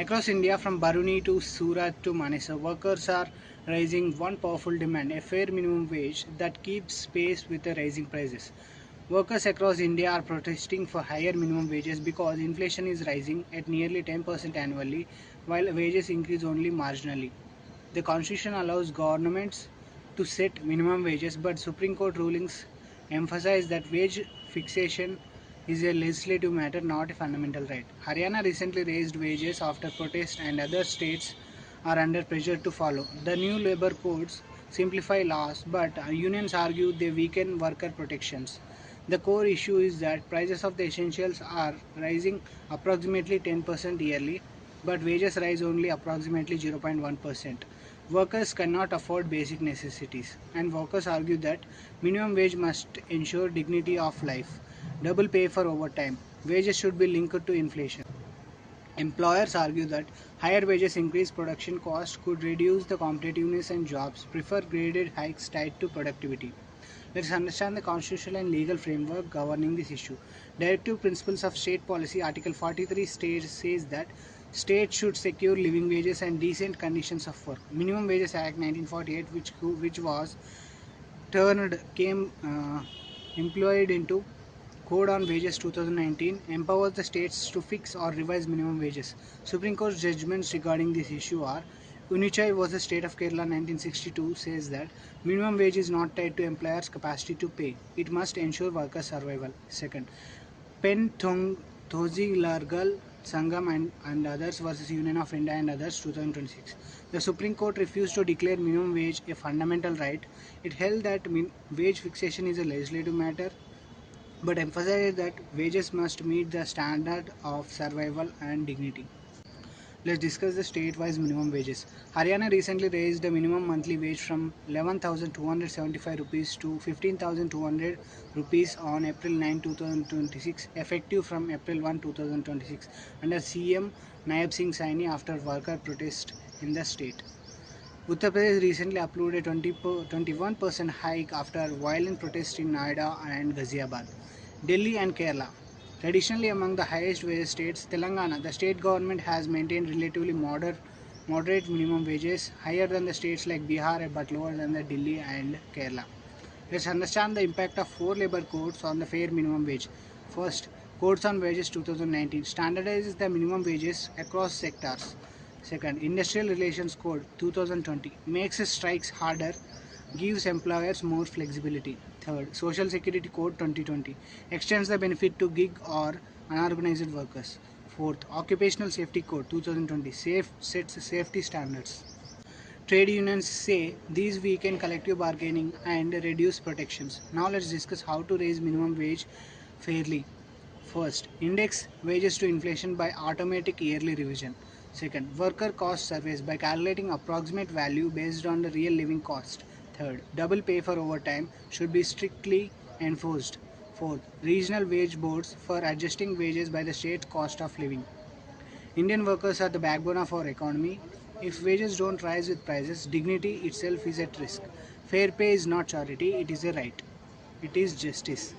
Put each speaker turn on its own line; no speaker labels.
Across India, from Baruni to Surat to Manesar, workers are raising one powerful demand: a fair minimum wage that keeps pace with the rising prices. Workers across India are protesting for higher minimum wages because inflation is rising at nearly 10% annually, while wages increase only marginally. The constitution allows governments to set minimum wages, but Supreme Court rulings emphasize that wage fixation is a legislative matter, not a fundamental right. Haryana recently raised wages after protest, and other states are under pressure to follow. The new labor codes simplify laws, but unions argue they weaken worker protections. The core issue is that prices of the essentials are rising approximately 10% yearly, but wages rise only approximately 0.1%. Workers cannot afford basic necessities, and workers argue that minimum wage must ensure dignity of life. Double pay for overtime. Wages should be linked to inflation. Employers argue that higher wages increase production costs, could reduce the competitiveness, and jobs prefer graded hikes tied to productivity. Let's understand the constitutional and legal framework governing this issue. Directive Principles of State Policy, Article 43 says that states should secure living wages and decent conditions of work. Minimum Wages Act 1948, which was turned came employed into Code on Wages 2019, empowers the states to fix or revise minimum wages. Supreme Court judgments regarding this issue are: Unichoyi vs. State of Kerala 1962 says that minimum wage is not tied to employers' capacity to pay. It must ensure worker survival. Second, Pen Thozi Largal Sangam and others versus Union of India and others 2026. The Supreme Court refused to declare minimum wage a fundamental right. It held that wage fixation is a legislative matter, but emphasized that wages must meet the standard of survival and dignity. Let's discuss the state-wise minimum wages. Haryana recently raised the minimum monthly wage from 11,275 rupees to 15,200 rupees on April 9, 2026, effective from April 1, 2026, under CM Naib Singh Saini after worker protest in the state. Uttar Pradesh recently approved a 21% hike after violent protests in Noida and Ghaziabad. Delhi and Kerala. Traditionally among the highest wage states, Telangana, the state government has maintained relatively moderate minimum wages, higher than the states like Bihar but lower than the Delhi and Kerala. Let's understand the impact of four labor codes on the fair minimum wage. First, Codes on Wages 2019 standardizes the minimum wages across sectors. Second, Industrial Relations Code 2020 makes strikes harder, gives employers more flexibility. Third, Social Security Code 2020 extends the benefit to gig or unorganized workers. Fourth, Occupational Safety Code 2020 sets safety standards. Trade unions say these weaken collective bargaining and reduce protections. Now let's discuss how to raise minimum wage fairly. First, index wages to inflation by automatic yearly revision. Second, worker cost surveys by calculating approximate value based on the real living cost. Third, double pay for overtime should be strictly enforced. Fourth, regional wage boards for adjusting wages by the state cost of living. Indian workers are the backbone of our economy. If wages don't rise with prices, dignity itself is at risk. Fair pay is not charity, it is a right. It is justice.